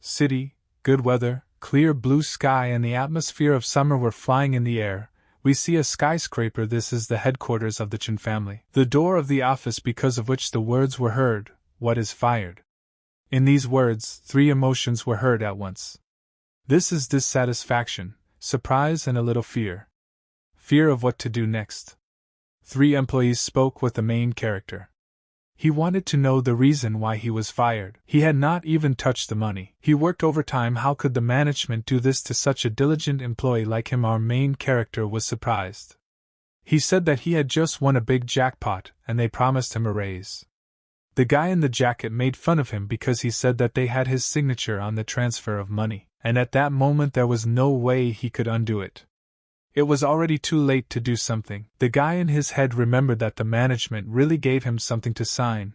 city, good weather, clear blue sky, and the atmosphere of summer were flying in the air. We see a skyscraper. This is the headquarters of the Chen family. The door of the office because of which the words were heard, "What is fired?" In these words, three emotions were heard at once. This is dissatisfaction, surprise, and a little fear. Fear of what to do next. Three employees spoke with the main character. He wanted to know the reason why he was fired. He had not even touched the money. He worked overtime. How could the management do this to such a diligent employee like him? Our main character was surprised. He said that he had just won a big jackpot, and they promised him a raise. The guy in the jacket made fun of him because he said that they had his signature on the transfer of money, and at that moment there was no way he could undo it. It was already too late to do something. The guy in his head remembered that the management really gave him something to sign.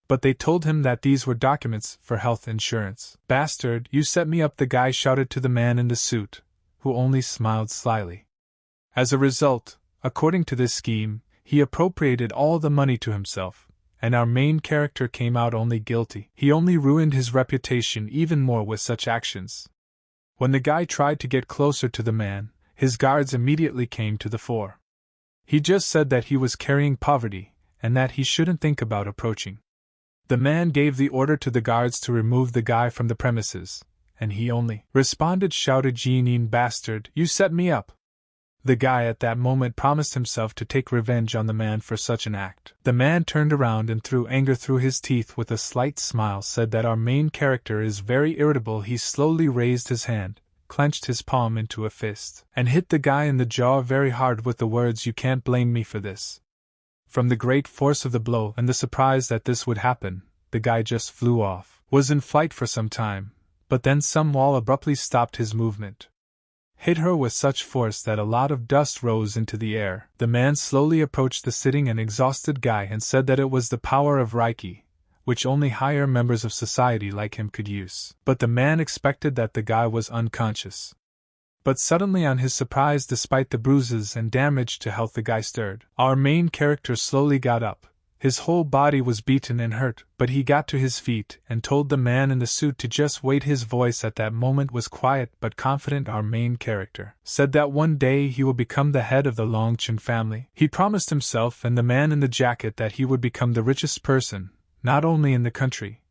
But they told him that these were documents for health insurance. "Bastard, you set me up," the guy shouted to the man in the suit, who only smiled slyly. As a result, according to this scheme, he appropriated all the money to himself, and our main character came out only guilty. He only ruined his reputation even more with such actions. When the guy tried to get closer to the man, his guards immediately came to the fore. He just said that he was carrying poverty, and that he shouldn't think about approaching. The man gave the order to the guards to remove the guy from the premises, and he only responded, shouted, "Jianin bastard, you set me up." The guy at that moment promised himself to take revenge on the man for such an act. The man turned around and through anger through his teeth with a slight smile said that our main character is very irritable. He slowly raised his hand, clenched his palm into a fist, and hit the guy in the jaw very hard with the words, "You can't blame me for this." From the great force of the blow and the surprise that this would happen, the guy just flew off, was in flight for some time, but then some wall abruptly stopped his movement. Hit her with such force that a lot of dust rose into the air. The man slowly approached the sitting and exhausted guy and said that it was the power of Reiki, which only higher members of society like him could use. But the man expected that the guy was unconscious. But suddenly, on his surprise, despite the bruises and damage to health, the guy stirred. Our main character slowly got up. His whole body was beaten and hurt, but he got to his feet and told the man in the suit to just wait. His voice at that moment was quiet but confident. Our main character said that one day he will become the head of the Longchen family. He promised himself and the man in the jacket that he would become the richest person, not only in the country,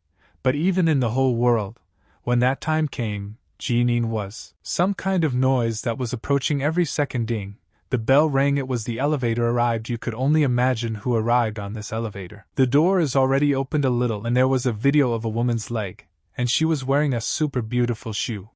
but even in the whole world. When that time came, Jianin was some kind of noise that was approaching every second. Ding. The bell rang. It was the elevator arrived. You could only imagine who arrived on this elevator. The door is already opened a little and there was a video of a woman's leg, and she was wearing a super beautiful shoe.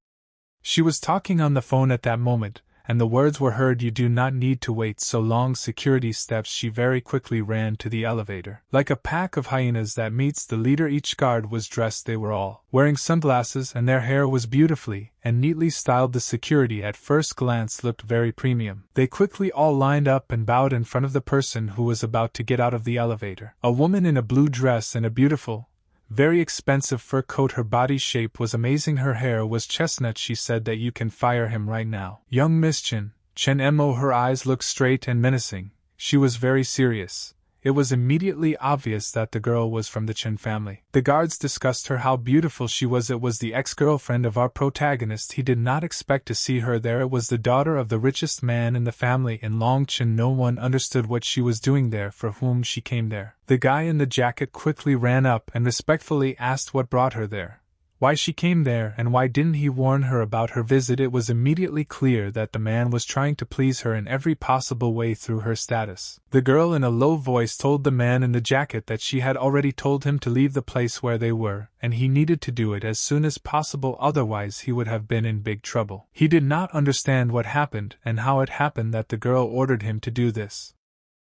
She was talking on the phone at that moment, and the words were heard, "You do not need to wait so long." Security steps. She very quickly ran to the elevator. Like a pack of hyenas that meets the leader, each guard was dressed. They were all wearing sunglasses and their hair was beautifully and neatly styled. The security at first glance looked very premium. They quickly all lined up and bowed in front of the person who was about to get out of the elevator. A woman in a blue dress and a beautiful, very expensive fur coat. Her body shape was amazing. Her hair was chestnut. She said that you can fire him right now. Young Miss Chen Mo. Her eyes looked straight and menacing. She was very serious. It was immediately obvious that the girl was from the Chen family. The guards discussed her, how beautiful she was. It was the ex-girlfriend of our protagonist. He did not expect to see her there. It was the daughter of the richest man in the family in Longchen. No one understood what she was doing there, for whom she came there. The guy in the jacket quickly ran up and respectfully asked what brought her there, why she came there, and why didn't he warn her about her visit. It was immediately clear that the man was trying to please her in every possible way through her status. The girl in a low voice told the man in the jacket that she had already told him to leave the place where they were, and he needed to do it as soon as possible, otherwise he would have been in big trouble. He did not understand what happened and how it happened that the girl ordered him to do this.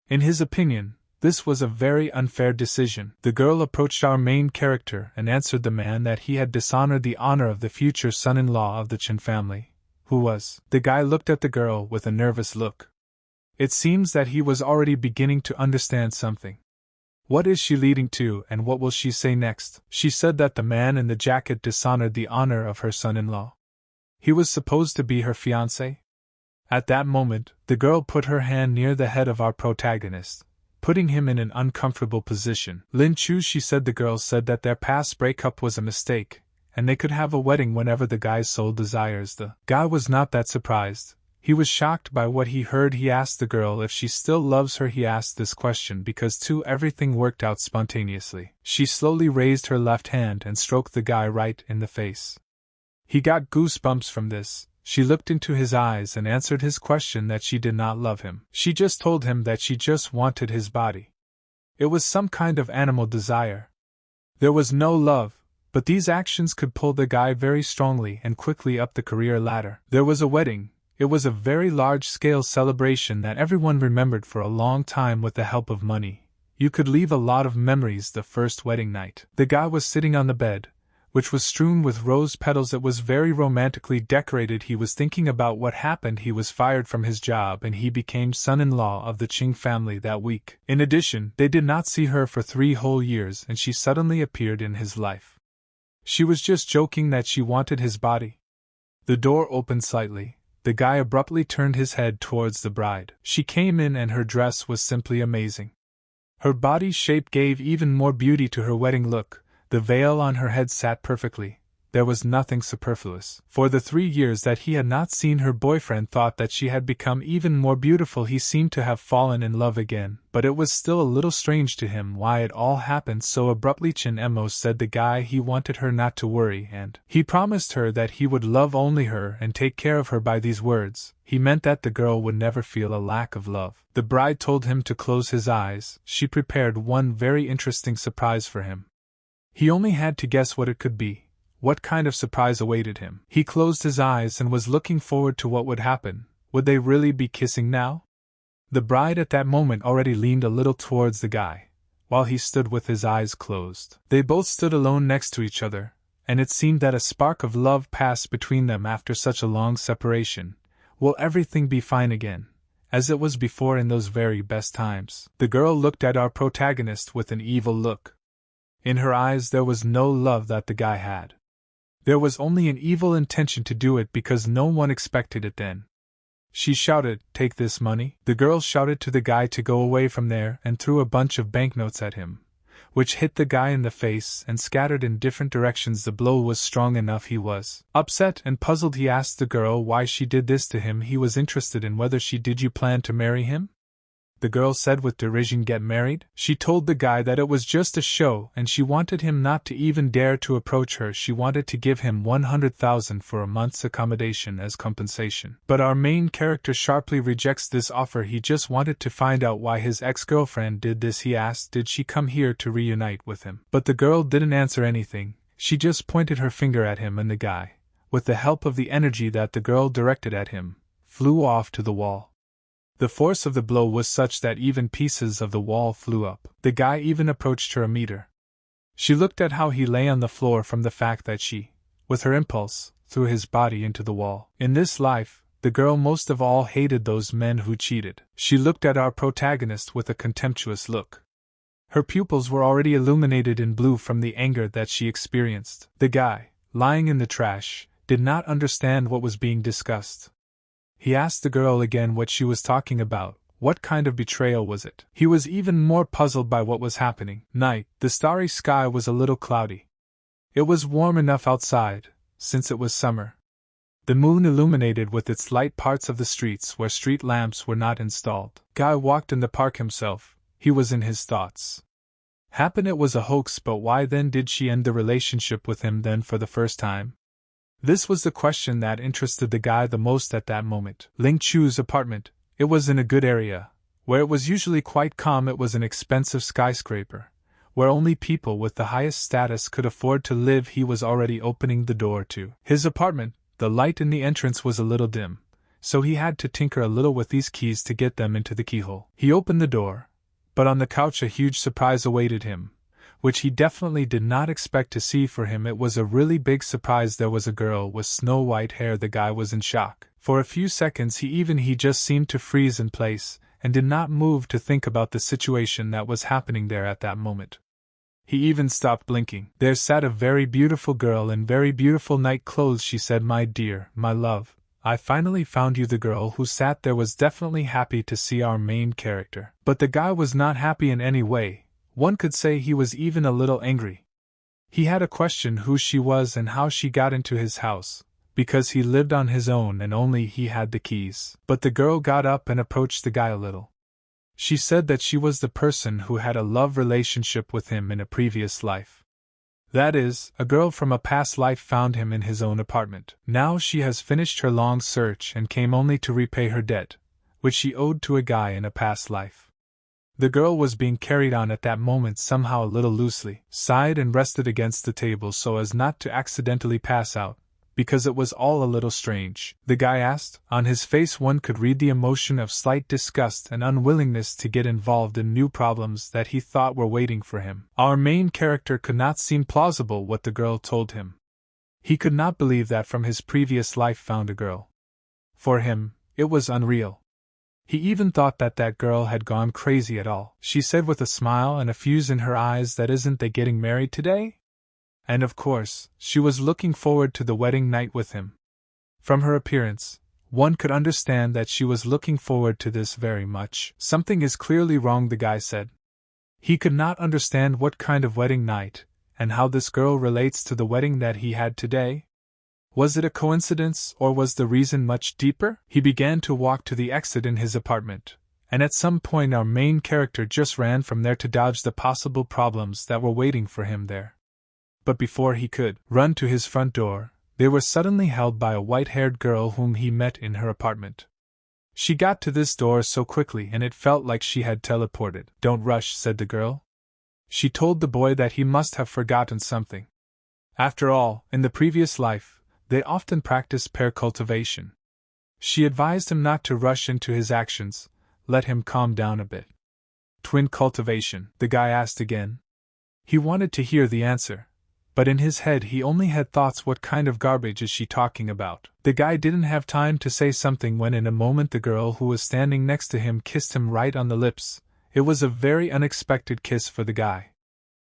In his opinion, this was a very unfair decision. The girl approached our main character and answered the man that he had dishonored the honor of the future son-in-law of the Chen family. Who was? The guy looked at the girl with a nervous look. It seems that he was already beginning to understand something. What is she leading to, and what will she say next? She said that the man in the jacket dishonored the honor of her son-in-law. He was supposed to be her fiancé? At that moment, the girl put her hand near the head of our protagonist, putting him in an uncomfortable position. "Lin Chu," she said. The girl said that their past breakup was a mistake, and they could have a wedding whenever the guy's soul desires. The guy was not that surprised. He was shocked by what he heard. He asked the girl if she still loves her. He asked this question because everything worked out spontaneously. She slowly raised her left hand and stroked the guy right in the face. He got goosebumps from this. She looked into his eyes and answered his question that she did not love him. She just told him that she just wanted his body. It was some kind of animal desire. There was no love, but these actions could pull the guy very strongly and quickly up the career ladder. There was a wedding. It was a very large-scale celebration that everyone remembered for a long time with the help of money. You could leave a lot of memories the first wedding night. The guy was sitting on the bed, which was strewn with rose petals. It was very romantically decorated. He was thinking about what happened. He was fired from his job and he became son-in-law of the Ching family that week. In addition, they did not see her for 3 whole years and she suddenly appeared in his life. She was just joking that she wanted his body. The door opened slightly. The guy abruptly turned his head towards the bride. She came in and her dress was simply amazing. Her body shape gave even more beauty to her wedding look. The veil on her head sat perfectly. There was nothing superfluous. For the 3 years that he had not seen her, boyfriend thought that she had become even more beautiful. He seemed to have fallen in love again, but it was still a little strange to him why it all happened so abruptly. Chen Emo said the guy he wanted her not to worry and he promised her that he would love only her and take care of her. By these words, he meant that the girl would never feel a lack of love. The bride told him to close his eyes. She prepared one very interesting surprise for him. He only had to guess what it could be. What kind of surprise awaited him? He closed his eyes and was looking forward to what would happen. Would they really be kissing now? The bride at that moment already leaned a little towards the guy, while he stood with his eyes closed. They both stood alone next to each other, and it seemed that a spark of love passed between them after such a long separation. Will everything be fine again, as it was before in those very best times? The girl looked at our protagonist with an evil look. In her eyes there was no love that the guy had. There was only an evil intention to do it because no one expected it then. She shouted, "Take this money." The girl shouted to the guy to go away from there and threw a bunch of banknotes at him, which hit the guy in the face and scattered in different directions. The blow was strong enough. He was upset and puzzled. He asked the girl why she did this to him. He was interested in whether she did. "You plan to marry him?" The girl said with derision. "Get married?" She told the guy that it was just a show and she wanted him not to even dare to approach her. She wanted to give him 100,000 for a month's accommodation as compensation. But our main character sharply rejects this offer. He just wanted to find out why his ex-girlfriend did this. He asked did she come here to reunite with him. But the girl didn't answer anything. She just pointed her finger at him, and the guy, with the help of the energy that the girl directed at him, flew off to the wall. The force of the blow was such that even pieces of the wall flew up. The guy even approached her a meter. She looked at how he lay on the floor from the fact that she, with her impulse, threw his body into the wall. In this life, the girl most of all hated those men who cheated. She looked at our protagonist with a contemptuous look. Her pupils were already illuminated in blue from the anger that she experienced. The guy, lying in the trash, did not understand what was being discussed. He asked the girl again what she was talking about. What kind of betrayal was it? He was even more puzzled by what was happening. Night. The starry sky was a little cloudy. It was warm enough outside, since it was summer. The moon illuminated with its light parts of the streets where street lamps were not installed. Guy walked in the park himself. He was in his thoughts. Happen it was a hoax, but why then did she end the relationship with him then for the first time? This was the question that interested the guy the most at that moment. Ling Chu's apartment. It was in a good area, where it was usually quite calm. It was an expensive skyscraper, where only people with the highest status could afford to live. He was already opening the door to his apartment. The light in the entrance was a little dim, so he had to tinker a little with these keys to get them into the keyhole. He opened the door, but on the couch a huge surprise awaited him, which he definitely did not expect to see for him. It was a really big surprise. There was a girl with snow-white hair. The guy was in shock. For a few seconds he just seemed to freeze in place, and did not move to think about the situation that was happening there at that moment. He even stopped blinking. There sat a very beautiful girl in very beautiful night clothes. She said, "My dear, my love, I finally found you." The girl who sat there was definitely happy to see our main character. But the guy was not happy in any way. One could say he was even a little angry. He had a question who she was and how she got into his house, because he lived on his own and only he had the keys. But the girl got up and approached the guy a little. She said that she was the person who had a love relationship with him in a previous life. That is, a girl from a past life found him in his own apartment. Now she has finished her long search and came only to repay her debt, which she owed to a guy in a past life. The girl was being carried on at that moment somehow a little loosely, sighed and rested against the table so as not to accidentally pass out, because it was all a little strange. The guy asked. On his face one could read the emotion of slight disgust and unwillingness to get involved in new problems that he thought were waiting for him. Our main character could not seem plausible what the girl told him. He could not believe that from his previous life found a girl. For him, it was unreal. He even thought that that girl had gone crazy at all. She said with a smile and a fuse in her eyes that isn't they getting married today? And of course, she was looking forward to the wedding night with him. From her appearance, one could understand that she was looking forward to this very much. Something is clearly wrong, the guy said. He could not understand what kind of wedding night, and how this girl relates to the wedding that he had today. Was it a coincidence, or was the reason much deeper? He began to walk to the exit in his apartment, and at some point our main character just ran from there to dodge the possible problems that were waiting for him there. But before he could run to his front door, they were suddenly held by a white-haired girl whom he met in her apartment. She got to this door so quickly and it felt like she had teleported. "Don't rush," said the girl. She told the boy that he must have forgotten something. After all, in the previous life, they often practiced pair cultivation. She advised him not to rush into his actions, let him calm down a bit. "Twin cultivation?" the guy asked again. He wanted to hear the answer, but in his head he only had thoughts, what kind of garbage is she talking about? The guy didn't have time to say something when in a moment the girl who was standing next to him kissed him right on the lips. It was a very unexpected kiss for the guy.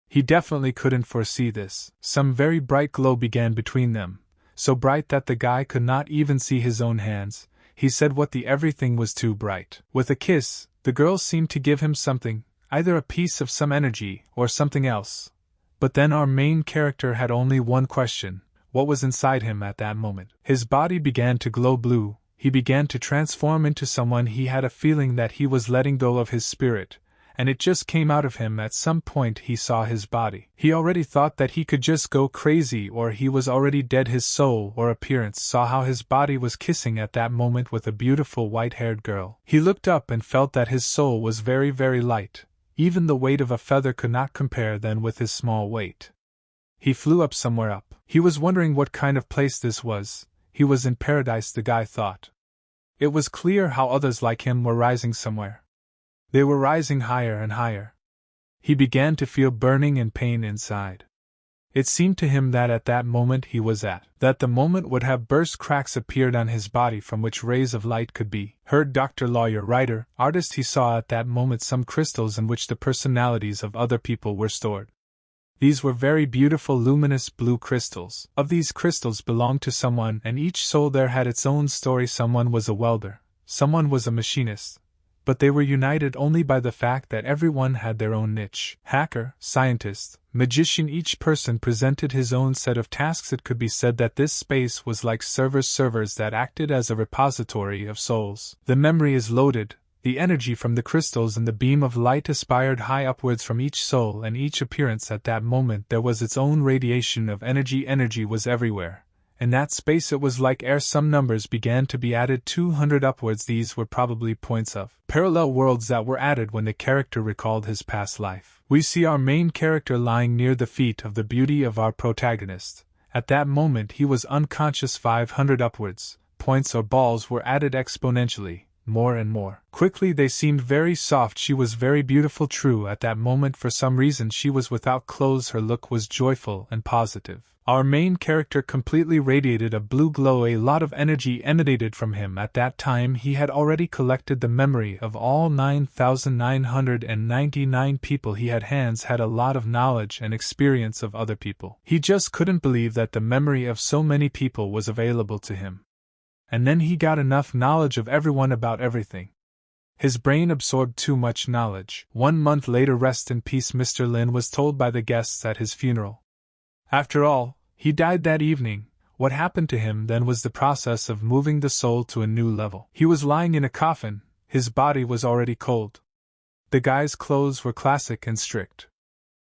He definitely couldn't foresee this. Some very bright glow began between them, so bright that the guy could not even see his own hands. He said what the everything was too bright. With a kiss, the girl seemed to give him something, either a piece of some energy or something else. But then our main character had only one question: what was inside him at that moment? His body began to glow blue, he began to transform into someone. He had a feeling that he was letting go of his spirit, and it just came out of him at some point. He saw his body. He already thought that he could just go crazy or he was already dead. His soul or appearance saw how his body was kissing at that moment with a beautiful white-haired girl. He looked up and felt that his soul was very, very light. Even the weight of a feather could not compare then with his small weight. He flew up somewhere up. He was wondering what kind of place this was. He was in paradise, the guy thought. It was clear how others like him were rising somewhere. They were rising higher and higher. He began to feel burning and pain inside. It seemed to him that at that moment he was at, that the moment would have burst. Cracks appeared on his body from which rays of light could be heard. Doctor, lawyer, writer, artist. He saw at that moment some crystals in which the personalities of other people were stored. These were very beautiful luminous blue crystals. Of these crystals belonged to someone, and each soul there had its own story. Someone was a welder, someone was a machinist, but they were united only by the fact that everyone had their own niche. Hacker, scientist, magician, each person presented his own set of tasks. It could be said that this space was like servers that acted as a repository of souls. The memory is loaded, the energy from the crystals and the beam of light aspired high upwards from each soul and each appearance. At that moment there was its own radiation of energy. Energy was everywhere. In that space it was like air. Some numbers began to be added, 200 upwards. These were probably points of parallel worlds that were added when the character recalled his past life. We see our main character lying near the feet of the beauty of our protagonist. At that moment he was unconscious. 500 upwards, points or balls were added exponentially, more and more. Quickly they seemed very soft. She was very beautiful. True, at that moment for some reason she was without clothes. Her look was joyful and positive. Our main character completely radiated a blue glow. A lot of energy emanated from him. At that time he had already collected the memory of all 9,999 people he had. Hands had a lot of knowledge and experience of other people. He just couldn't believe that the memory of so many people was available to him. And then he got enough knowledge of everyone about everything. His brain absorbed too much knowledge. 1 month later, rest in peace, Mr. Lin was told by the guests at his funeral. After all, he died that evening. What happened to him then was the process of moving the soul to a new level. He was lying in a coffin, his body was already cold. The guy's clothes were classic and strict.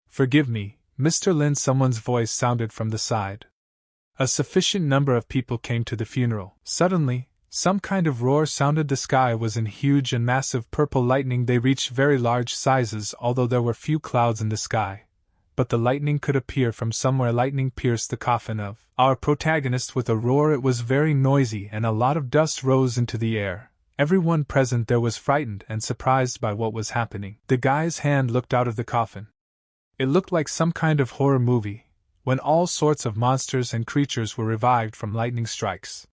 "Forgive me, Mr. Lin," someone's voice sounded from the side. A sufficient number of people came to the funeral. Suddenly, some kind of roar sounded. The sky was in huge and massive purple lightning. They reached very large sizes, although there were few clouds in the sky. But the lightning could appear from somewhere. Lightning pierced the coffin of our protagonist with a roar. It was very noisy and a lot of dust rose into the air. Everyone present there was frightened and surprised by what was happening. The guy's hand looked out of the coffin. It looked like some kind of horror movie, when all sorts of monsters and creatures were revived from lightning strikes.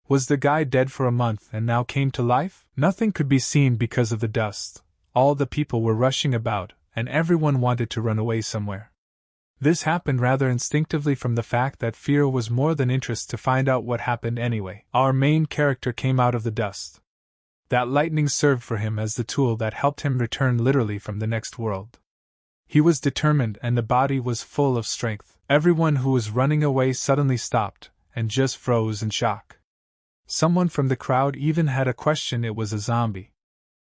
Was the guy dead for a month and now came to life? Nothing could be seen because of the dust. All the people were rushing about, and everyone wanted to run away somewhere. This happened rather instinctively from the fact that fear was more than interest to find out what happened anyway. Our main character came out of the dust. That lightning served for him as the tool that helped him return literally from the next world. He was determined and the body was full of strength. Everyone who was running away suddenly stopped, and just froze in shock. Someone from the crowd even had a question. It was a zombie.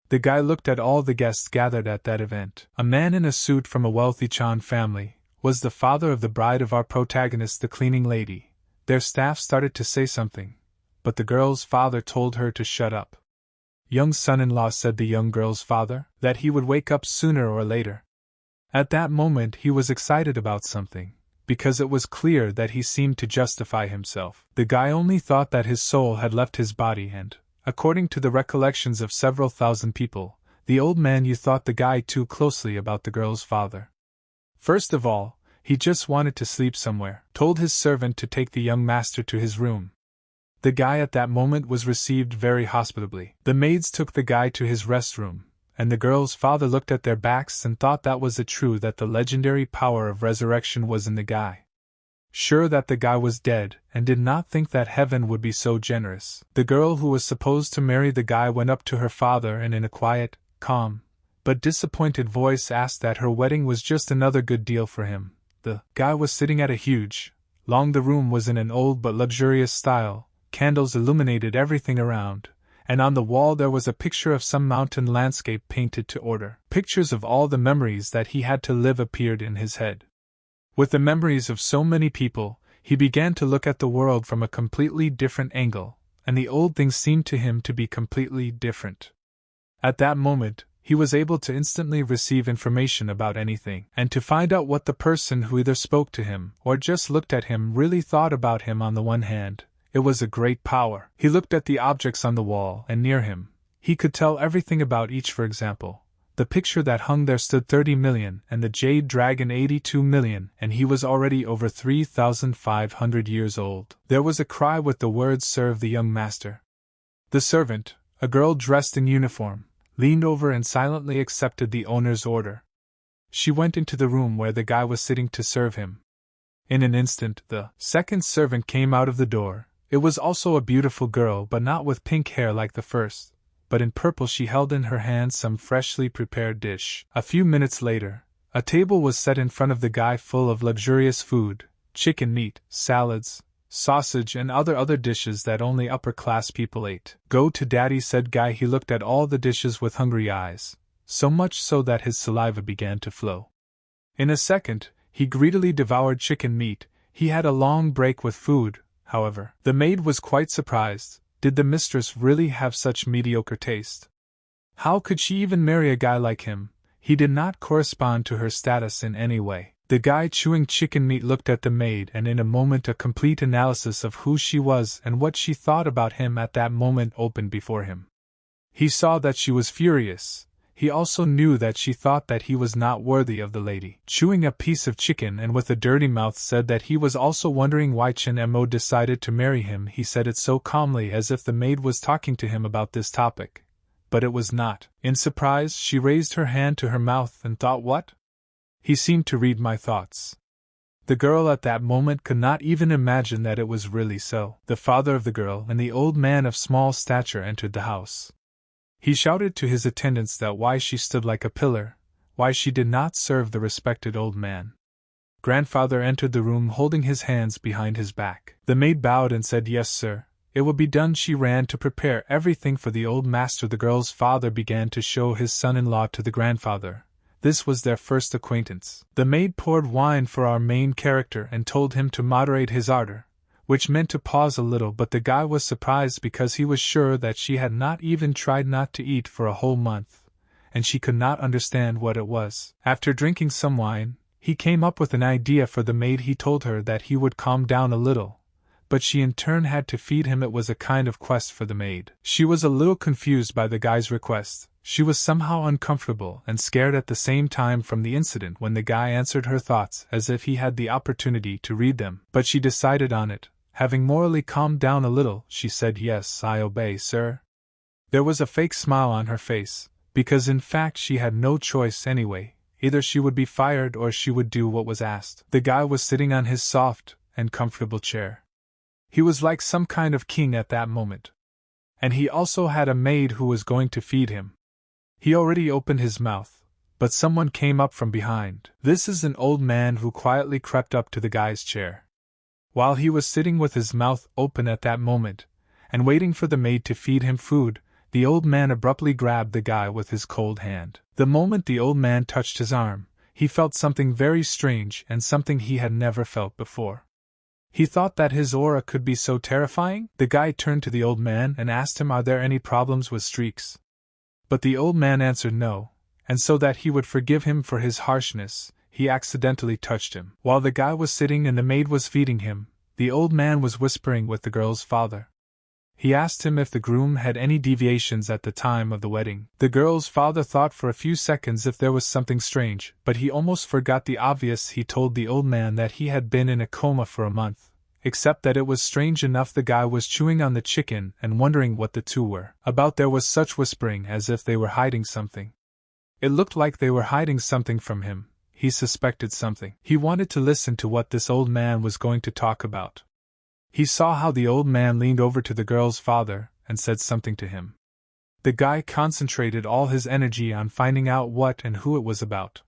The guy looked at all the guests gathered at that event. A man in a suit from a wealthy Chan family was the father of the bride of our protagonist, the cleaning lady. Their staff started to say something, but the girl's father told her to shut up. "Young son-in-law," said the young girl's father, "that he would wake up sooner or later." At that moment he was excited about something, because it was clear that he seemed to justify himself. The guy only thought that his soul had left his body and, according to the recollections of several thousand people, the old man you thought the guy too closely about the girl's father. First of all, he just wanted to sleep somewhere, told his servant to take the young master to his room. The guy at that moment was received very hospitably. The maids took the guy to his rest room, and the girl's father looked at their backs and thought that was it true that the legendary power of resurrection was in the guy. Sure that the guy was dead, and did not think that heaven would be so generous. The girl who was supposed to marry the guy went up to her father and in a quiet, calm, but disappointed voice asked that her wedding was just another good deal for him. The guy was sitting at a huge, long. The room was in an old but luxurious style. Candles illuminated everything around, and on the wall there was a picture of some mountain landscape painted to order. Pictures of all the memories that he had to live appeared in his head. With the memories of so many people, he began to look at the world from a completely different angle, and the old things seemed to him to be completely different. At that moment, he was able to instantly receive information about anything, and to find out what the person who either spoke to him or just looked at him really thought about him. On the one hand, it was a great power. He looked at the objects on the wall and near him. He could tell everything about each. For example, the picture that hung there stood 30 million and the jade dragon 82 million, and he was already over 3,500 years old. There was a cry with the words "Serve the young master." The servant, a girl dressed in uniform, leaned over and silently accepted the owner's order. She went into the room where the guy was sitting to serve him. In an instant, the second servant came out of the door. It was also a beautiful girl, but not with pink hair like the first, but in purple. She held in her hand some freshly prepared dish. A few minutes later, a table was set in front of the guy full of luxurious food, chicken meat, salads, sausage and other dishes that only upper-class people ate. "Go to daddy," said Guy. He looked at all the dishes with hungry eyes, so much so that his saliva began to flow. In a second, he greedily devoured chicken meat. He had a long break with food, however. The maid was quite surprised. Did the mistress really have such mediocre taste? How could she even marry a guy like him? He did not correspond to her status in any way. The guy chewing chicken meat looked at the maid, and in a moment a complete analysis of who she was and what she thought about him at that moment opened before him. He saw that she was furious. He also knew that she thought that he was not worthy of the lady. Chewing a piece of chicken and with a dirty mouth said that he was also wondering why Chen Mo decided to marry him. He said it so calmly as if the maid was talking to him about this topic. But it was not. In surprise, she raised her hand to her mouth and thought, "What? He seemed to read my thoughts." The girl at that moment could not even imagine that it was really so. The father of the girl and the old man of small stature entered the house. He shouted to his attendants that why she stood like a pillar, why she did not serve the respected old man. Grandfather entered the room holding his hands behind his back. The maid bowed and said, "Yes, sir. It will be done." She ran to prepare everything for the old master. The girl's father began to show his son-in-law to the grandfather. This was their first acquaintance. The maid poured wine for our main character and told him to moderate his ardor, which meant to pause a little, but the guy was surprised because he was sure that she had not even tried not to eat for a whole month, and she could not understand what it was. After drinking some wine, he came up with an idea for the maid. He told her that he would calm down a little, but she in turn had to feed him. It was a kind of quest for the maid. She was a little confused by the guy's request. She was somehow uncomfortable and scared at the same time from the incident when the guy answered her thoughts as if he had the opportunity to read them. But she decided on it. Having morally calmed down a little, she said, "Yes, I obey, sir." There was a fake smile on her face, because in fact she had no choice anyway. Either she would be fired or she would do what was asked. The guy was sitting on his soft and comfortable chair. He was like some kind of king at that moment. And he also had a maid who was going to feed him. He already opened his mouth, but someone came up from behind. This is an old man who quietly crept up to the guy's chair. While he was sitting with his mouth open at that moment, and waiting for the maid to feed him food, the old man abruptly grabbed the guy with his cold hand. The moment the old man touched his arm, he felt something very strange and something he had never felt before. He thought that his aura could be so terrifying. The guy turned to the old man and asked him, "Are there any problems with streaks?" But the old man answered no, and so that he would forgive him for his harshness, he accidentally touched him. While the guy was sitting and the maid was feeding him, the old man was whispering with the girl's father. He asked him if the groom had any deviations at the time of the wedding. The girl's father thought for a few seconds if there was something strange, but he almost forgot the obvious. He told the old man that he had been in a coma for a month, except that it was strange enough the guy was chewing on the chicken and wondering what the two were about. There was such whispering as if they were hiding something. It looked like they were hiding something from him. He suspected something. He wanted to listen to what this old man was going to talk about. He saw how the old man leaned over to the girl's father and said something to him. The guy concentrated all his energy on finding out what and who it was about.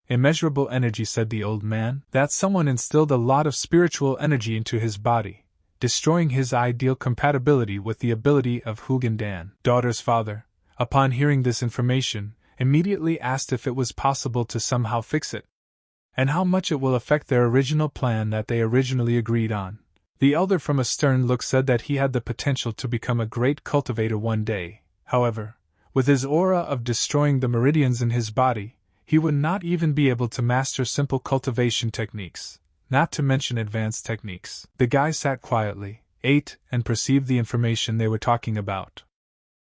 "Immeasurable energy," said the old man. That someone instilled a lot of spiritual energy into his body, destroying his ideal compatibility with the ability of Hugen Dan. Daughter's father, upon hearing this information, immediately asked if it was possible to somehow fix it, and how much it will affect their original plan that they originally agreed on. The elder from a stern look said that he had the potential to become a great cultivator one day. However, with his aura of destroying the meridians in his body, he would not even be able to master simple cultivation techniques, not to mention advanced techniques. The guy sat quietly, ate, and perceived the information they were talking about.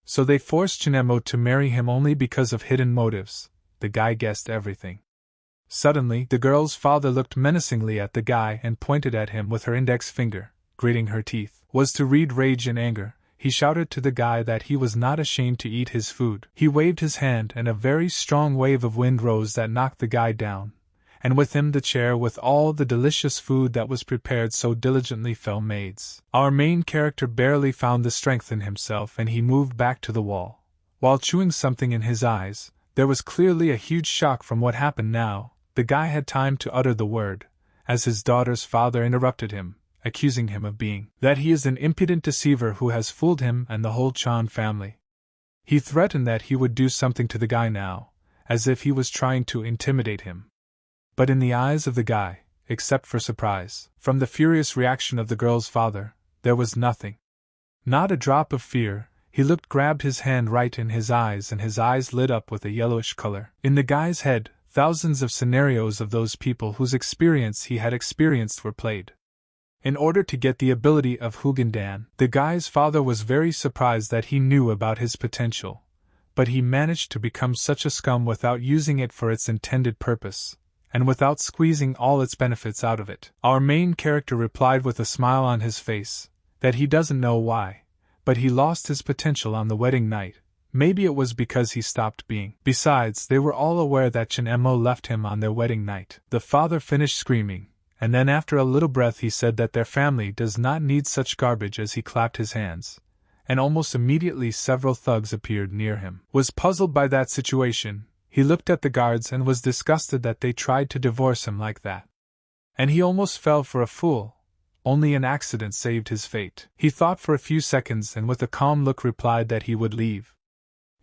So they forced Chinemo to marry him only because of hidden motives. The guy guessed everything. Suddenly, the girl's father looked menacingly at the guy and pointed at him with her index finger, gritting her teeth. Was to read rage and anger. He shouted to the guy that he was not ashamed to eat his food. He waved his hand and a very strong wave of wind rose that knocked the guy down, and with him the chair with all the delicious food that was prepared so diligently fell. Maids. Our main character barely found the strength in himself and he moved back to the wall. While chewing something in his eyes, there was clearly a huge shock from what happened now. The guy had time to utter the word, as his daughter's father interrupted him, accusing him of being that he is an impudent deceiver who has fooled him and the whole Chan family. He threatened that he would do something to the guy now, as if he was trying to intimidate him. But in the eyes of the guy, except for surprise, from the furious reaction of the girl's father, there was nothing. Not a drop of fear. He grabbed his hand right in his eyes and his eyes lit up with a yellowish color. In the guy's head, thousands of scenarios of those people whose experience he had experienced were played. In order to get the ability of Hugen Dan, the guy's father was very surprised that he knew about his potential, but he managed to become such a scum without using it for its intended purpose, and without squeezing all its benefits out of it. Our main character replied with a smile on his face, that he doesn't know why, but he lost his potential on the wedding night. Maybe it was because he stopped being. Besides, they were all aware that Chen Mo left him on their wedding night. The father finished screaming, and then after a little breath he said that their family does not need such garbage as he clapped his hands, and almost immediately several thugs appeared near him. Was puzzled by that situation, he looked at the guards and was disgusted that they tried to divorce him like that. And he almost fell for a fool. Only an accident saved his fate. He thought for a few seconds and with a calm look replied that he would leave.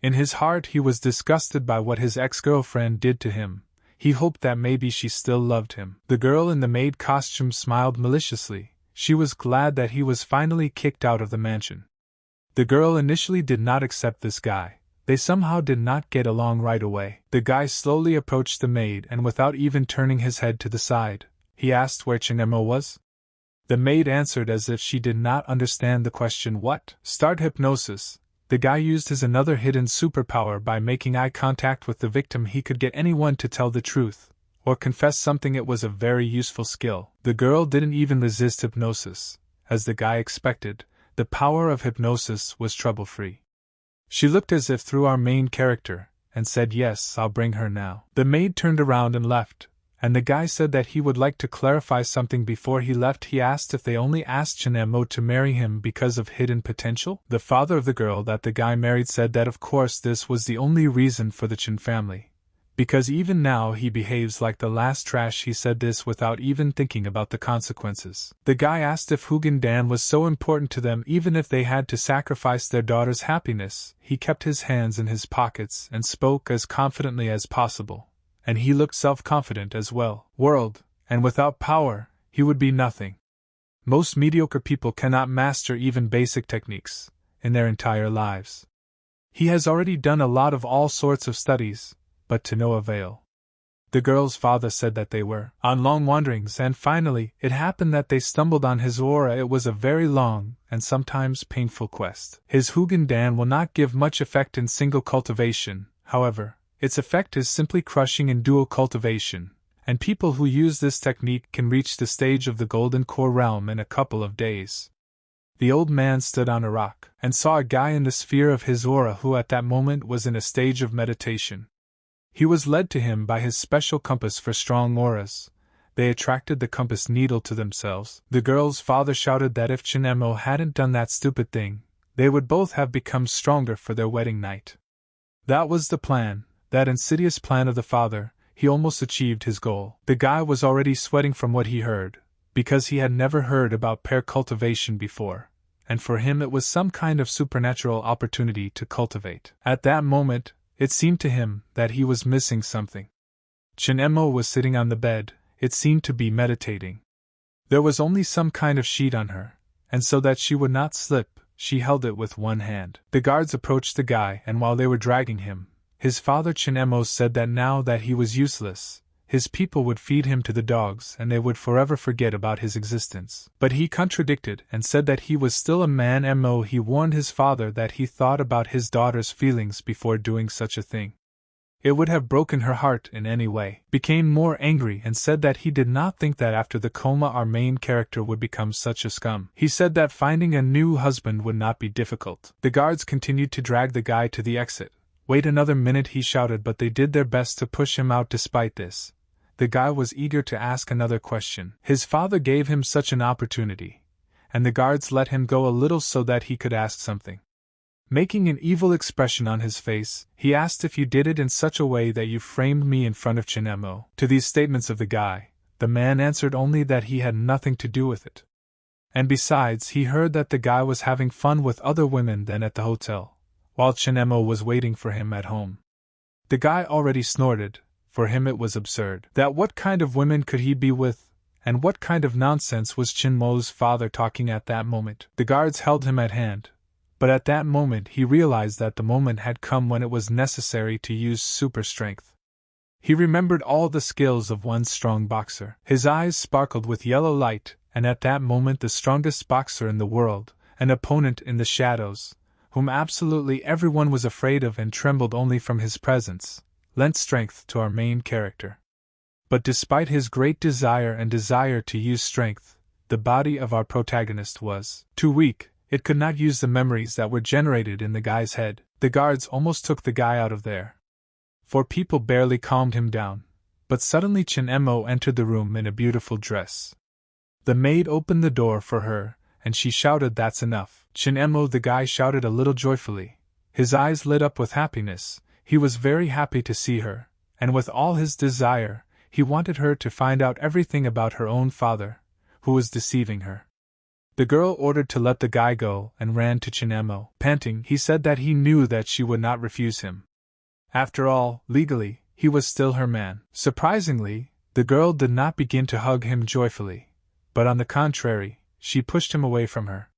In his heart he was disgusted by what his ex-girlfriend did to him. He hoped that maybe she still loved him. The girl in the maid costume smiled maliciously. She was glad that he was finally kicked out of the mansion. The girl initially did not accept this guy. They somehow did not get along right away. The guy slowly approached the maid and without even turning his head to the side, he asked where Chinemo was. The maid answered as if she did not understand the question. What? Start hypnosis. The guy used his another hidden superpower. By making eye contact with the victim he could get anyone to tell the truth, or confess something. It was a very useful skill. The girl didn't even resist hypnosis. As the guy expected, the power of hypnosis was trouble-free. She looked as if through our main character, and said, "Yes, I'll bring her now." The maid turned around and left, and the guy said that he would like to clarify something before he left. He asked if they only asked Chinemo to marry him because of hidden potential. The father of the girl that the guy married said that of course this was the only reason for the Chin family, because even now he behaves like the last trash. He said this without even thinking about the consequences. The guy asked if Hugin Dan was so important to them even if they had to sacrifice their daughter's happiness. He kept his hands in his pockets and spoke as confidently as possible. And he looked self-confident as well. World, and without power, he would be nothing. Most mediocre people cannot master even basic techniques in their entire lives. He has already done a lot of all sorts of studies, but to no avail. The girl's father said that they were on long wanderings, and finally it happened that they stumbled on his aura. It was a very long and sometimes painful quest. His Hugin Dan will not give much effect in single cultivation, however. Its effect is simply crushing in dual cultivation, and people who use this technique can reach the stage of the golden core realm in a couple of days. The old man stood on a rock and saw a guy in the sphere of his aura who at that moment was in a stage of meditation. He was led to him by his special compass for strong auras. They attracted the compass needle to themselves. The girl's father shouted that if Chinemo hadn't done that stupid thing, they would both have become stronger for their wedding night. That was the plan. That insidious plan of the father. He almost achieved his goal. The guy was already sweating from what he heard, because he had never heard about pair cultivation before, and for him it was some kind of supernatural opportunity to cultivate. At that moment, it seemed to him that he was missing something. Chinemo was sitting on the bed, it seemed to be meditating. There was only some kind of sheet on her, and so that she would not slip, she held it with one hand. The guards approached the guy, and while they were dragging him, his father Chinemo said that now that he was useless, his people would feed him to the dogs and they would forever forget about his existence. But he contradicted and said that he was still a man. He warned his father that he thought about his daughter's feelings before doing such a thing. It would have broken her heart in any way. Became more angry and said that he did not think that after the coma our main character would become such a scum. He said that finding a new husband would not be difficult. The guards continued to drag the guy to the exit. "Wait another minute," he shouted, but they did their best to push him out. Despite this, the guy was eager to ask another question. His father gave him such an opportunity, and the guards let him go a little so that he could ask something. Making an evil expression on his face, he asked if you did it in such a way that you framed me in front of Chinemo. To these statements of the guy, the man answered only that he had nothing to do with it. And besides, he heard that the guy was having fun with other women than at the hotel, while Chinemo was waiting for him at home. The guy already snorted. For him it was absurd. That what kind of women could he be with, and what kind of nonsense was Chinmo's father talking at that moment? The guards held him at hand, but at that moment he realized that the moment had come when it was necessary to use super strength. He remembered all the skills of one strong boxer. His eyes sparkled with yellow light, and at that moment the strongest boxer in the world, an opponent in the shadows, whom absolutely everyone was afraid of and trembled only from his presence, lent strength to our main character. But despite his great desire to use strength, the body of our protagonist was too weak. It could not use the memories that were generated in the guy's head. The guards almost took the guy out of there, for people barely calmed him down. But suddenly Chinemo entered the room in a beautiful dress. The maid opened the door for her, and she shouted, "That's enough." Chinemo, the guy shouted a little joyfully. His eyes lit up with happiness. He was very happy to see her, and with all his desire, he wanted her to find out everything about her own father, who was deceiving her. The girl ordered to let the guy go and ran to Chinemo. Panting, he said that he knew that she would not refuse him. After all, legally, he was still her man. Surprisingly, the girl did not begin to hug him joyfully, but on the contrary, she pushed him away from her.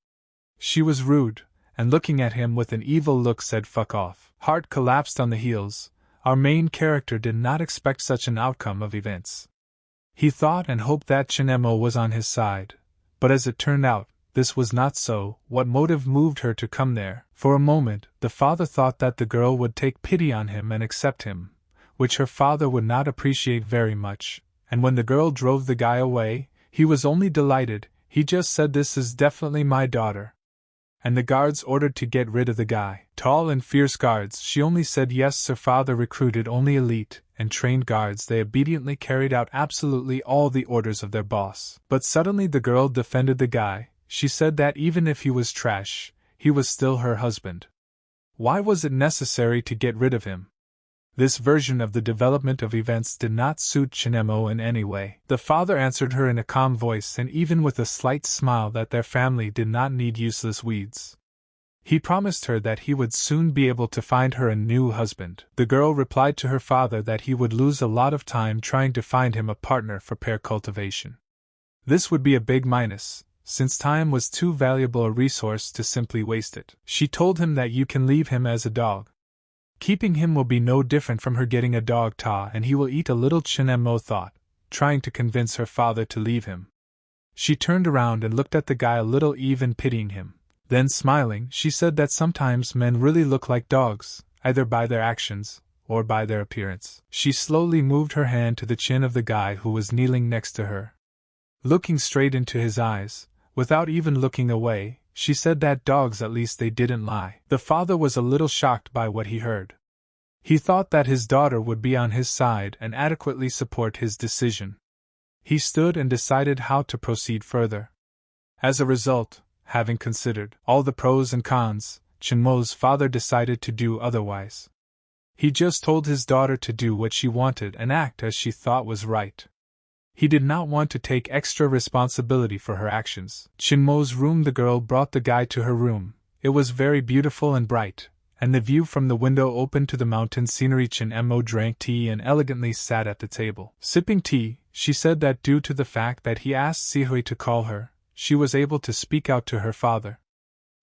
She was rude, and looking at him with an evil look said "fuck off." Heart collapsed on the heels. Our main character did not expect such an outcome of events. He thought and hoped that Chinemo was on his side, but as it turned out, this was not so. What motive moved her to come there? For a moment, the father thought that the girl would take pity on him and accept him, which her father would not appreciate very much, and when the girl drove the guy away, he was only delighted. He just said, "This is definitely my daughter." And the guards ordered to get rid of the guy. Tall and fierce guards, she only said yes. Her father recruited only elite and trained guards. They obediently carried out absolutely all the orders of their boss. But suddenly the girl defended the guy. She said that even if he was trash, he was still her husband. Why was it necessary to get rid of him? This version of the development of events did not suit Chinemo in any way. The father answered her in a calm voice and even with a slight smile that their family did not need useless weeds. He promised her that he would soon be able to find her a new husband. The girl replied to her father that he would lose a lot of time trying to find him a partner for pear cultivation. This would be a big minus, since time was too valuable a resource to simply waste it. She told him that you can leave him as a dog. Keeping him will be no different from her getting a dog ta, and he will eat a little. Chinemo thought, trying to convince her father to leave him. She turned around and looked at the guy a little, even pitying him. Then smiling, she said that sometimes men really look like dogs, either by their actions or by their appearance. She slowly moved her hand to the chin of the guy who was kneeling next to her. Looking straight into his eyes, without even looking away, she said that dogs, at least they didn't lie. The father was a little shocked by what he heard. He thought that his daughter would be on his side and adequately support his decision. He stood and decided how to proceed further. As a result, having considered all the pros and cons, Chinmo's father decided to do otherwise. He just told his daughter to do what she wanted and act as she thought was right. He did not want to take extra responsibility for her actions. Chinmo's room. The girl brought the guy to her room. It was very beautiful and bright, and the view from the window opened to the mountain scenery. Chinmo drank tea and elegantly sat at the table. Sipping tea, she said that due to the fact that he asked Sihui to call her, she was able to speak out to her father.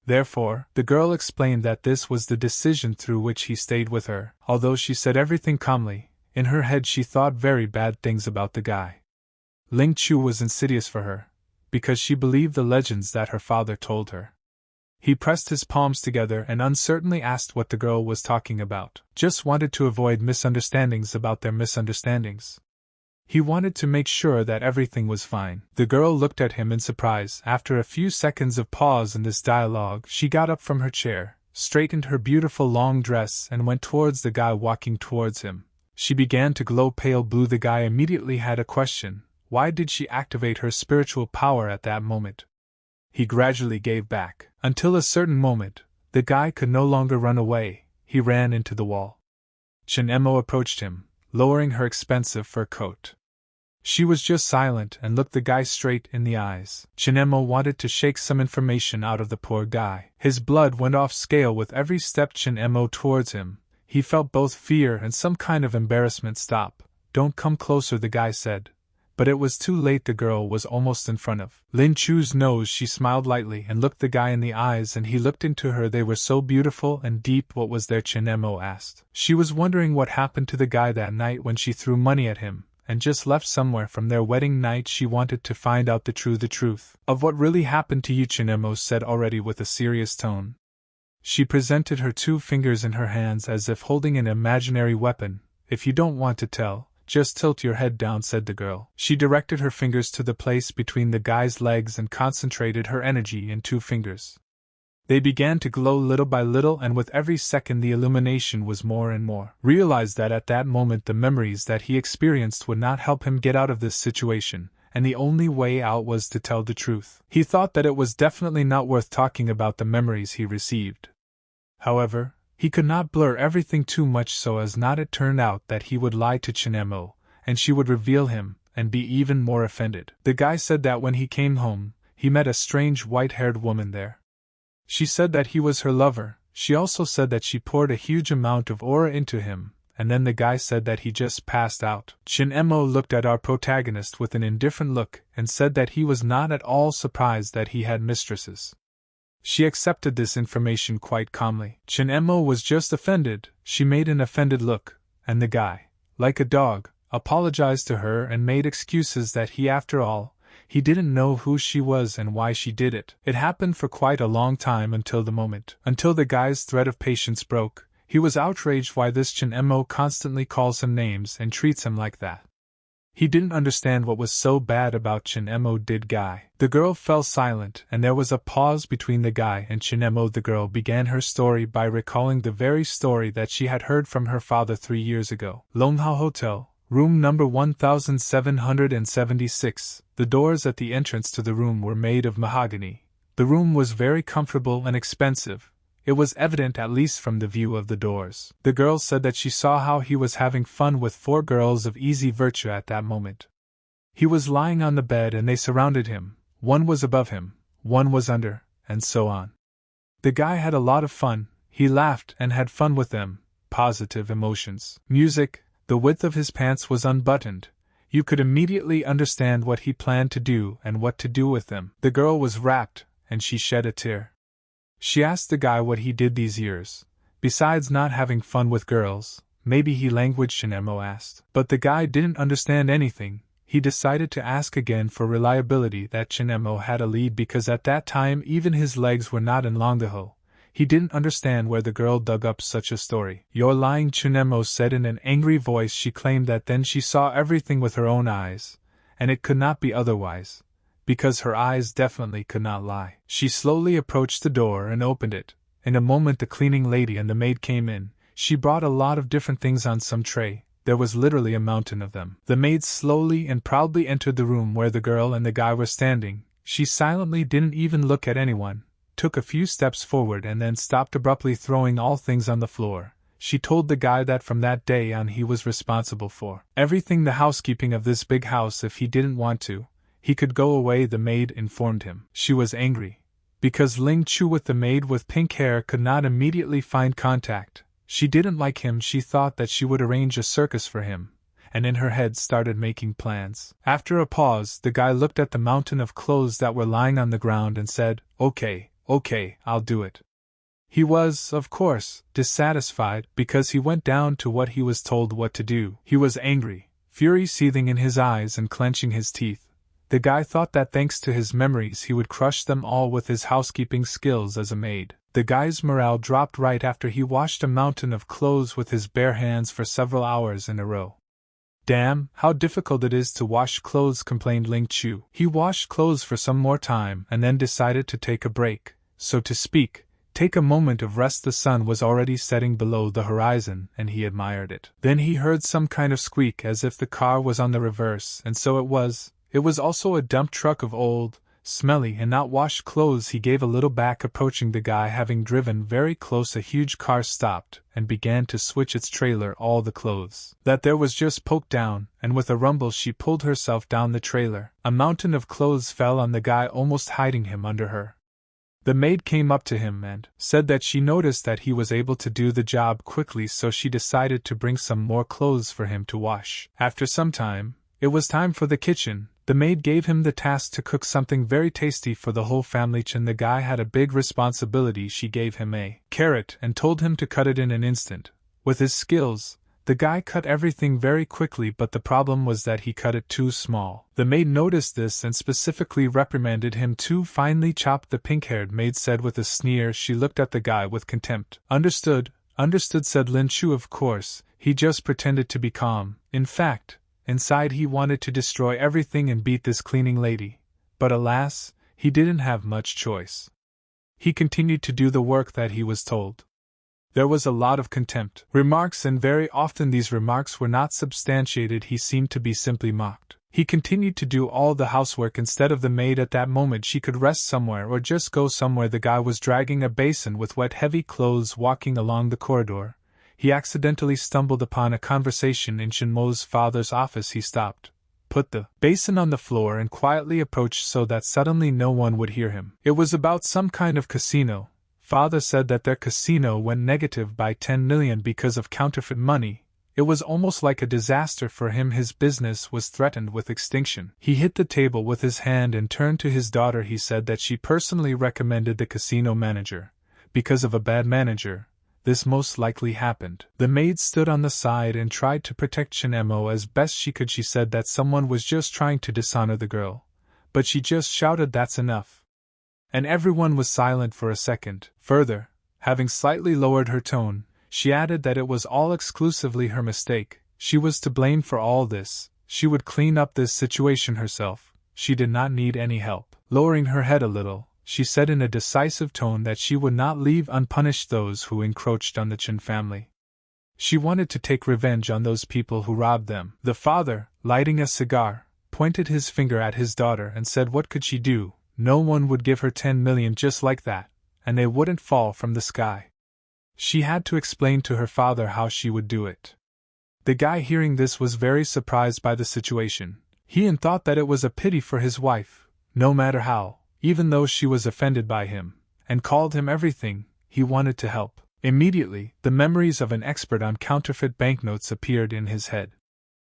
Therefore, the girl explained that this was the decision through which he stayed with her. Although she said everything calmly, in her head she thought very bad things about the guy. Ling Chu was insidious for her, because she believed the legends that her father told her. He pressed his palms together and uncertainly asked what the girl was talking about. Just wanted to avoid misunderstandings about their misunderstandings. He wanted to make sure that everything was fine. The girl looked at him in surprise. After a few seconds of pause in this dialogue, she got up from her chair, straightened her beautiful long dress and went towards the guy walking towards him. She began to glow pale blue. The guy immediately had a question. Why did she activate her spiritual power at that moment? He gradually gave back. Until a certain moment, the guy could no longer run away. He ran into the wall. Chinemo approached him, lowering her expensive fur coat. She was just silent and looked the guy straight in the eyes. Chinemo wanted to shake some information out of the poor guy. His blood went off scale with every step Chinemo towards him. He felt both fear and some kind of embarrassment. Stop. Don't come closer, the guy said. But it was too late. The girl was almost in front of Lin Chu's nose. She smiled lightly and looked the guy in the eyes, and he looked into her. They were so beautiful and deep. What was there? Chinemo asked. She was wondering what happened to the guy that night when she threw money at him, and just left somewhere from their wedding night. She wanted to find out the truth of what really happened to you, Chinemo said already with a serious tone. She presented her 2 fingers in her hands as if holding an imaginary weapon. If you don't want to tell, just tilt your head down, said the girl. She directed her fingers to the place between the guy's legs and concentrated her energy in 2 fingers. They began to glow little by little, and with every second the illumination was more and more. Realized that at that moment the memories that he experienced would not help him get out of this situation, and the only way out was to tell the truth. He thought that it was definitely not worth talking about the memories he received. However, he could not blur everything too much so as not it turned out that he would lie to Chinemo, and she would reveal him, and be even more offended. The guy said that when he came home, he met a strange white-haired woman there. She said that he was her lover. She also said that she poured a huge amount of aura into him, and then the guy said that he just passed out. Shin-emo looked at our protagonist with an indifferent look and said that he was not at all surprised that he had mistresses. She accepted this information quite calmly. Shin-emo was just offended. She made an offended look, and the guy, like a dog, apologized to her and made excuses that after all, he didn't know who she was and why she did it. It happened for quite a long time until the guy's thread of patience broke. He was outraged why this Shin-emo constantly calls him names and treats him like that. He didn't understand what was so bad about Shin-emo did guy. The girl fell silent and there was a pause between the guy and Shin-emo. The girl began her story by recalling the very story that she had heard from her father 3 years ago. Longhao Hotel, room number 1776. The doors at the entrance to the room were made of mahogany. The room was very comfortable and expensive. It was evident, at least from the view of the doors. The girl said that she saw how he was having fun with 4 girls of easy virtue at that moment. He was lying on the bed and they surrounded him. One was above him, one was under, and so on. The guy had a lot of fun. He laughed and had fun with them. Positive emotions. Music. The width of his pants was unbuttoned. You could immediately understand what he planned to do and what to do with them. The girl was rapt, and she shed a tear. She asked the guy what he did these years. Besides not having fun with girls, maybe he languaged, Shin-emo asked. But the guy didn't understand anything. He decided to ask again for reliability that Shin-emo had a lead because at that time even his legs were not in Longdaho. He didn't understand where the girl dug up such a story. You're lying, Shin-emo said in an angry voice. She claimed that then she saw everything with her own eyes, and it could not be otherwise, because her eyes definitely could not lie. She slowly approached the door and opened it. In a moment the cleaning lady and the maid came in. She brought a lot of different things on some tray. There was literally a mountain of them. The maid slowly and proudly entered the room where the girl and the guy were standing. She silently didn't even look at anyone, took a few steps forward and then stopped abruptly, throwing all things on the floor. She told the guy that from that day on he was responsible for everything, the housekeeping of this big house. If he didn't want to, he could go away, the maid informed him. She was angry because Ling Chu with the maid with pink hair could not immediately find contact. She didn't like him. She thought that she would arrange a circus for him, and in her head started making plans. After a pause, the guy looked at the mountain of clothes that were lying on the ground and said, Okay, I'll do it. He was, of course, dissatisfied because he went down to what he was told what to do. He was angry, fury seething in his eyes and clenching his teeth. The guy thought that thanks to his memories he would crush them all with his housekeeping skills as a maid. The guy's morale dropped right after he washed a mountain of clothes with his bare hands for several hours in a row. Damn, how difficult it is to wash clothes, complained Ling Chu. He washed clothes for some more time and then decided to take a break, so to speak, take a moment of rest. The sun was already setting below the horizon and he admired it. Then he heard some kind of squeak as if the car was on the reverse, and so it was. It was also a dump truck of old, smelly and not washed clothes. He gave a little back, approaching the guy. Having driven very close, a huge car stopped and began to switch its trailer. All the clothes that there was just poked down, and with a rumble she pulled herself down the trailer. A mountain of clothes fell on the guy, almost hiding him under her. The maid came up to him and said that she noticed that he was able to do the job quickly, so she decided to bring some more clothes for him to wash. After some time, it was time for the kitchen. The maid gave him the task to cook something very tasty for the whole family. And the guy had a big responsibility. She gave him a carrot and told him to cut it in an instant. With his skills, the guy cut everything very quickly, but the problem was that he cut it too small. The maid noticed this and specifically reprimanded him. Too finely chopped, the pink-haired maid said with a sneer. She looked at the guy with contempt. Understood, said Lin Chu. Of course, he just pretended to be calm. In fact, inside he wanted to destroy everything and beat this cleaning lady. But alas, he didn't have much choice. He continued to do the work that he was told. There was a lot of contempt remarks, and very often these remarks were not substantiated. He seemed to be simply mocked. He continued to do all the housework instead of the maid. At that moment she could rest somewhere or just go somewhere. The guy was dragging a basin with wet heavy clothes, walking along the corridor. he accidentally stumbled upon a conversation in Shinmo's father's office. He stopped, put the basin on the floor, and quietly approached so that suddenly no one would hear him. It was about some kind of casino. Father said that their casino went negative by 10 million because of counterfeit money. It was almost like a disaster for him. His business was threatened with extinction. He hit the table with his hand and turned to his daughter. He said that she personally recommended the casino manager. Because of a bad manager, this most likely happened. The maid stood on the side and tried to protect Shinmo as best she could. She said that someone was just trying to dishonor the girl, but she just shouted, "That's enough." And everyone was silent for a second. Further, having slightly lowered her tone, she added that it was all exclusively her mistake. She was to blame for all this. She would clean up this situation herself. She did not need any help. Lowering her head a little, she said in a decisive tone that she would not leave unpunished those who encroached on the Chin family. She wanted to take revenge on those people who robbed them. The father, lighting a cigar, pointed his finger at his daughter and said what could she do? No one would give her 10 million just like that, and they wouldn't fall from the sky. She had to explain to her father how she would do it. The guy hearing this was very surprised by the situation. He thought that it was a pity for his wife, no matter how, even though she was offended by him, and called him everything, he wanted to help. Immediately, the memories of an expert on counterfeit banknotes appeared in his head.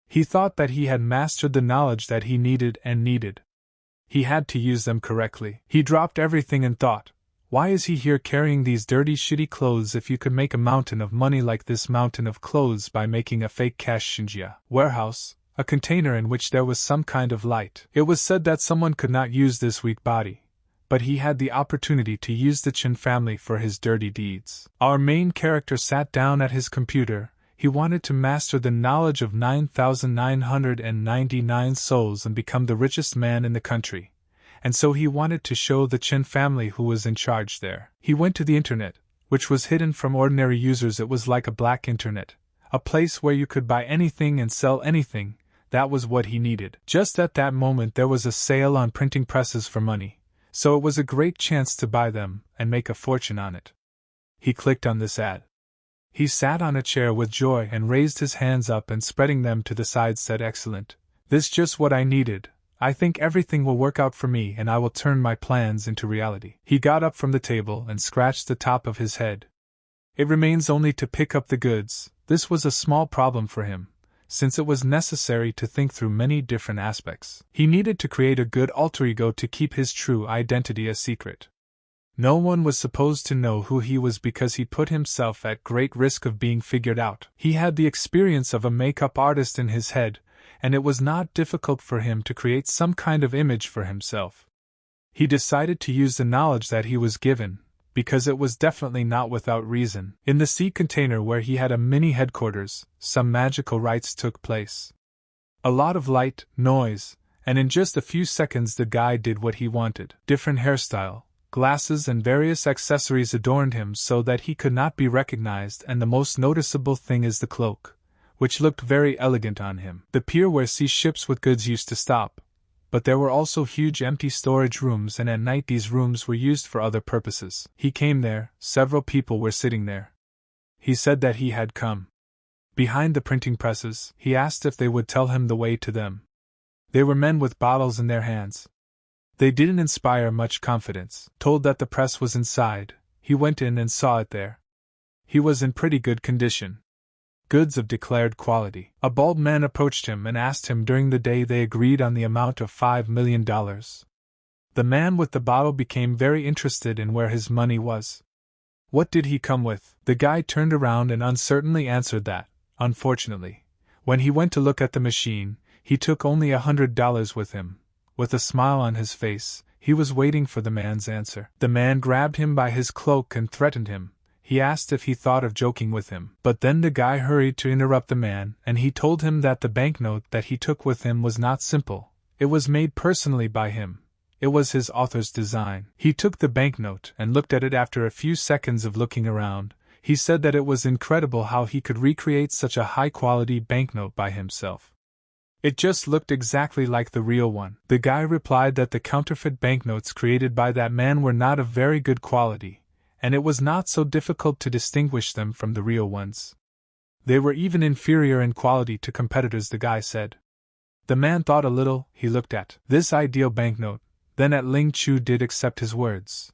He thought that he had mastered the knowledge that he needed. He had to use them correctly. He dropped everything and thought, why is he here carrying these dirty, shitty clothes? If you could make a mountain of money like this mountain of clothes by making a fake cash Shinjia warehouse, a container in which there was some kind of light. It was said that someone could not use this weak body, but he had the opportunity to use the Chin family for his dirty deeds. Our main character sat down at his computer. He wanted to master the knowledge of 9,999 souls and become the richest man in the country. And so he wanted to show the Chin family who was in charge there. He went to the internet, which was hidden from ordinary users. It was like a black internet, a place where you could buy anything and sell anything. That was what he needed. Just at that moment there was a sale on printing presses for money, so it was a great chance to buy them and make a fortune on it. He clicked on this ad. He sat on a chair with joy and raised his hands up and spreading them to the side said, "Excellent. This just what I needed. I think everything will work out for me and I will turn my plans into reality." He got up from the table and scratched the top of his head. It remains only to pick up the goods. This was a small problem for him, since it was necessary to think through many different aspects. He needed to create a good alter ego to keep his true identity a secret. No one was supposed to know who he was because he put himself at great risk of being figured out. He had the experience of a makeup artist in his head, and it was not difficult for him to create some kind of image for himself. He decided to use the knowledge that he was given, because it was definitely not without reason. In the sea container where he had a mini headquarters, some magical rites took place. A lot of light, noise, and in just a few seconds the guy did what he wanted. Different hairstyle, glasses and various accessories adorned him so that he could not be recognized, and the most noticeable thing is the cloak, which looked very elegant on him. The pier where sea ships with goods used to stop, but there were also huge empty storage rooms, and at night these rooms were used for other purposes. He came there, several people were sitting there. He said that he had come behind the printing presses. He asked if they would tell him the way to them. They were men with bottles in their hands. They didn't inspire much confidence. Told that the press was inside, he went in and saw it there. He was in pretty good condition. Goods of declared quality. A bald man approached him and asked him during the day. They agreed on the amount of $5 million. The man with the bottle became very interested in where his money was. What did he come with? The guy turned around and uncertainly answered that, unfortunately, when he went to look at the machine, he took only $100 with him. With a smile on his face, he was waiting for the man's answer. The man grabbed him by his cloak and threatened him. He asked if he thought of joking with him. But then the guy hurried to interrupt the man, and he told him that the banknote that he took with him was not simple. It was made personally by him. It was his author's design. He took the banknote and looked at it. After a few seconds of looking around, he said that it was incredible how he could recreate such a high-quality banknote by himself. It just looked exactly like the real one. The guy replied that the counterfeit banknotes created by that man were not of very good quality, and it was not so difficult to distinguish them from the real ones. They were even inferior in quality to competitors, the guy said. The man thought a little. He looked at this ideal banknote, then at Ling Chu did accept his words.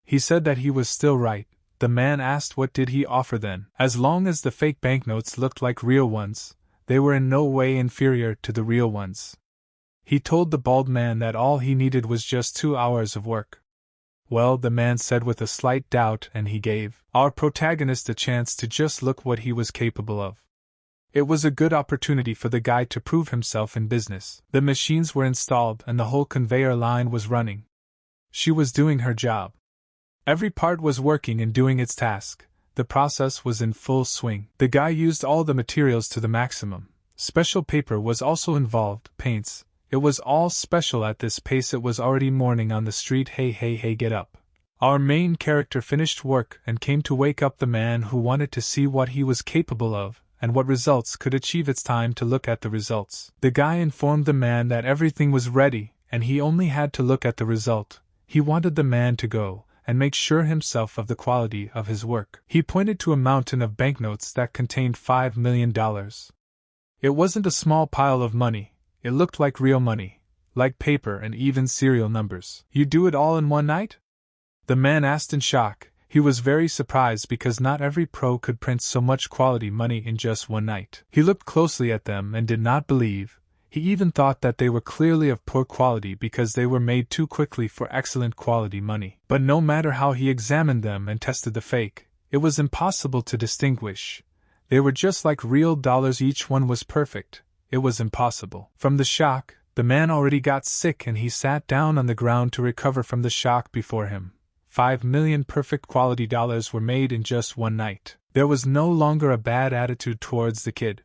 He said that he was still right. The man asked what did he offer then. As long as the fake banknotes looked like real ones, they were in no way inferior to the real ones. He told the bald man that all he needed was just 2 hours of work. Well, the man said with a slight doubt, and he gave our protagonist a chance to just look what he was capable of. It was a good opportunity for the guy to prove himself in business. The machines were installed and the whole conveyor line was running. She was doing her job. Every part was working and doing its task. The process was in full swing. The guy used all the materials to the maximum. Special paper was also involved, paints. It was all special at this pace. It was already morning on the street. Hey, get up. Our main character finished work and came to wake up the man who wanted to see what he was capable of and what results could achieve. It's time to look at the results. The guy informed the man that everything was ready and he only had to look at the result. He wanted the man to go and make sure himself of the quality of his work. He pointed to a mountain of banknotes that contained $5 million. It wasn't a small pile of money, it looked like real money, like paper and even serial numbers. You do it all in one night? The man asked in shock. He was very surprised because not every pro could print so much quality money in just one night. He looked closely at them and did not believe. He even thought that they were clearly of poor quality because they were made too quickly for excellent quality money. But no matter how he examined them and tested the fake, it was impossible to distinguish. They were just like real dollars. Each one was perfect. It was impossible. From the shock, the man already got sick and he sat down on the ground to recover from the shock before him. 5 million perfect quality dollars were made in just one night. There was no longer a bad attitude towards the kid.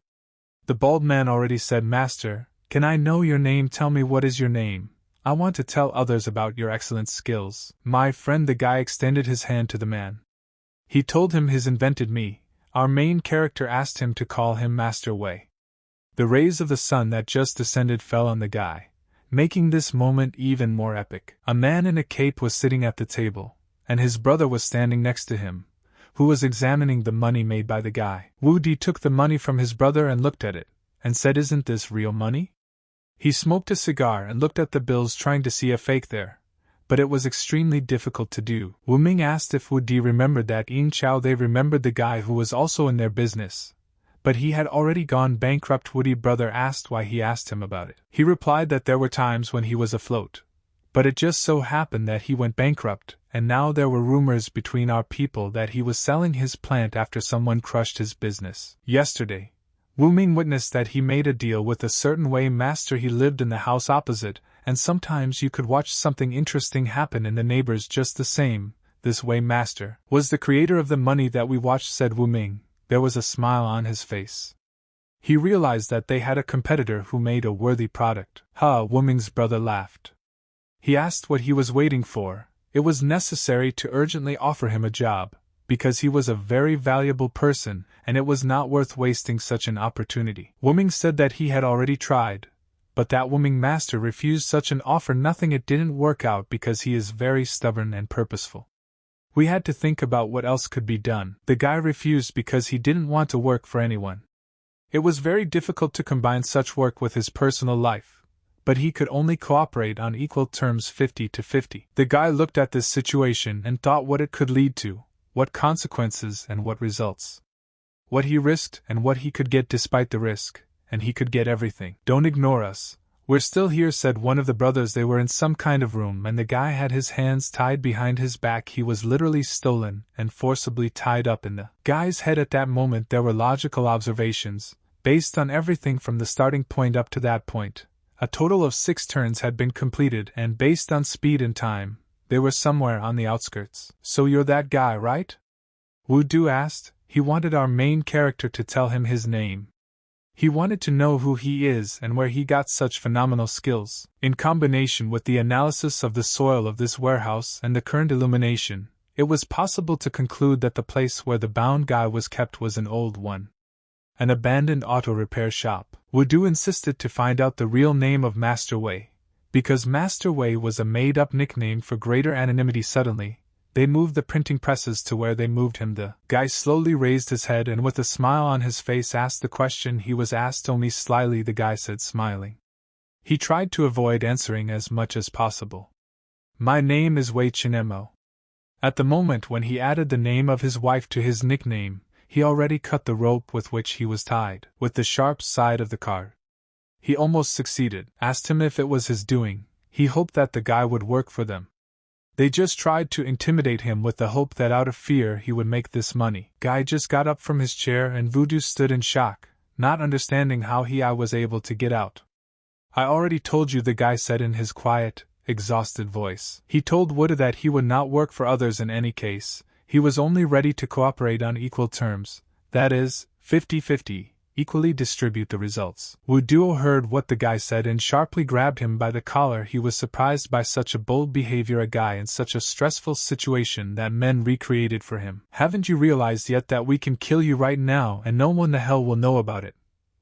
The bald man already said, "Master, can I know your name? Tell me what is your name. I want to tell others about your excellent skills." "My friend," the guy extended his hand to the man. He told him his invented me. Our main character asked him to call him Master Wei. The rays of the sun that just descended fell on the guy, making this moment even more epic. A man in a cape was sitting at the table, and his brother was standing next to him, who was examining the money made by the guy. Wu Di took the money from his brother and looked at it, and said, "Isn't this real money?" He smoked a cigar and looked at the bills, trying to see a fake there, but it was extremely difficult to do. Wu Ming asked if Wu Di remembered that Ying Chao. They remembered the guy who was also in their business, but he had already gone bankrupt. Wu Di brother asked why he asked him about it. He replied that there were times when he was afloat, but it just so happened that he went bankrupt, and now there were rumors between our people that he was selling his plant after someone crushed his business. Yesterday, Wu Ming witnessed that he made a deal with a certain Wei master. He lived in the house opposite, and sometimes you could watch something interesting happen in the neighbors just the same. This Wei master was the creator of the money that we watched, said Wu Ming. There was a smile on his face. He realized that they had a competitor who made a worthy product. Wu Ming's brother laughed. He asked what he was waiting for. It was necessary to urgently offer him a job, because he was a very valuable person, and it was not worth wasting such an opportunity. Wu Ming said that he had already tried, but that Wu Ming master refused such an offer. It didn't work out because he is very stubborn and purposeful. We had to think about what else could be done. The guy refused because he didn't want to work for anyone. It was very difficult to combine such work with his personal life, but he could only cooperate on equal terms, 50-50. The guy looked at this situation and thought what it could lead to, what consequences and what results. What he risked and what he could get despite the risk, and he could get everything. "Don't ignore us. We're still here," said one of the brothers. They were in some kind of room and the guy had his hands tied behind his back. He was literally stolen and forcibly tied up in the guy's head. At that moment there were logical observations, based on everything from the starting point up to that point. A total of 6 turns had been completed, and based on speed and time, they were somewhere on the outskirts. "So you're that guy, right?" Wu Du asked. He wanted our main character to tell him his name. He wanted to know who he is and where he got such phenomenal skills. In combination with the analysis of the soil of this warehouse and the current illumination, it was possible to conclude that the place where the bound guy was kept was an old one. An abandoned auto repair shop. Wu Du insisted to find out the real name of Master Wei, because Master Wei was a made-up nickname for greater anonymity. Suddenly, They moved the printing presses to where they moved him. The guy slowly raised his head and with a smile on his face asked the question he was asked only slyly. The guy said, smiling. He tried to avoid answering as much as possible. My name is Wei Chinemo. At the moment when he added the name of his wife to his nickname, he already cut the rope with which he was tied, with the sharp side of the card. He almost succeeded, asked him if it was his doing, he hoped that the guy would work for them. They just tried to intimidate him with the hope that out of fear he would make this money. Guy just got up from his chair and Voodoo stood in shock, not understanding how I was able to get out. I already told you, the guy said in his quiet, exhausted voice. He told Voodoo that he would not work for others in any case, he was only ready to cooperate on equal terms, that is, 50-50. Equally distribute the results. Voodoo heard what the guy said and sharply grabbed him by the collar. He was surprised by such a bold behavior, a guy in such a stressful situation that men recreated for him. Haven't you realized yet that we can kill you right now and no one the hell will know about it?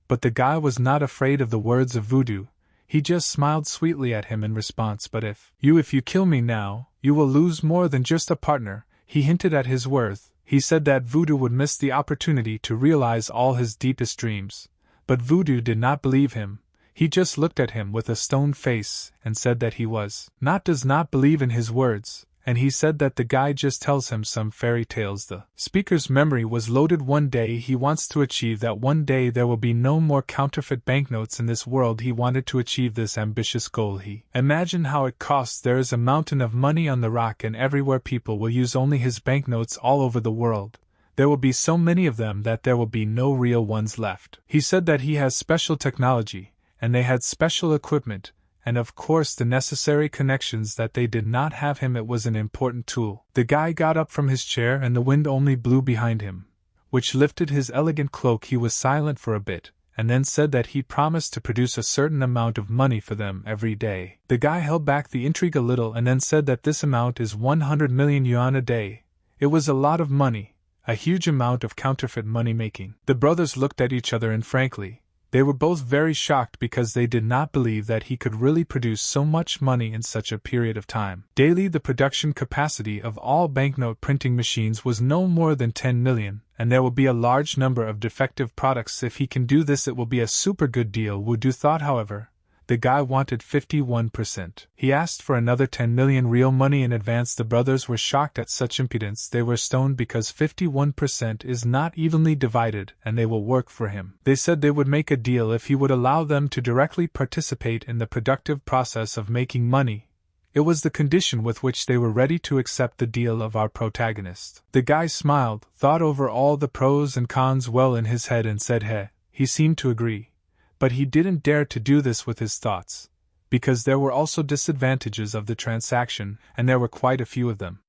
But the guy was not afraid of the words of Voodoo. He just smiled sweetly at him in response. But if you kill me now, you will lose more than just a partner. He hinted at his worth. He said that Voodoo would miss the opportunity to realize all his deepest dreams, but Voodoo did not believe him. He just looked at him with a stone face and said that he does not believe in his words, and he said that the guy just tells him some fairy tales. The speaker's memory was loaded. One day he wants to achieve that. One day there will be no more counterfeit banknotes in this world. He wanted to achieve this ambitious goal. He imagined how it costs. There is a mountain of money on the rock and everywhere people will use only his banknotes all over the world. There will be so many of them that there will be no real ones left. He said that he has special technology, and they had special equipment, and of course the necessary connections that they did not have. It was an important tool. The guy got up from his chair and the wind only blew behind him, which lifted his elegant cloak. He was silent for a bit, and then said that he promised to produce a certain amount of money for them every day. The guy held back the intrigue a little and then said that this amount is 100 million yuan a day. It was a lot of money, a huge amount of counterfeit money making. The brothers looked at each other and frankly, they were both very shocked because they did not believe that he could really produce so much money in such a period of time. Daily the production capacity of all banknote printing machines was no more than 10 million, and there will be a large number of defective products. If he can do this it will be a super good deal. Voodoo thought, however. The guy wanted 51%. He asked for another 10 million real money in advance. The brothers were shocked at such impudence. They were stoned because 51% is not evenly divided and they will work for him. They said they would make a deal if he would allow them to directly participate in the productive process of making money. It was the condition with which they were ready to accept the deal of our protagonist. The guy smiled, thought over all the pros and cons well in his head and said "Heh." He seemed to agree. But he didn't dare to do this with his thoughts, because there were also disadvantages of the transaction, and there were quite a few of them.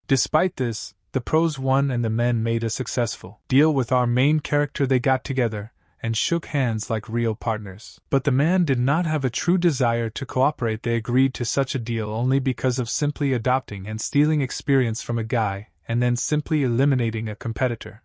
Despite this, the pros won and the men made a successful deal with our main character. They got together and shook hands like real partners. But the man did not have a true desire to cooperate. They agreed to such a deal only because of simply adopting and stealing experience from a guy, and then simply eliminating a competitor.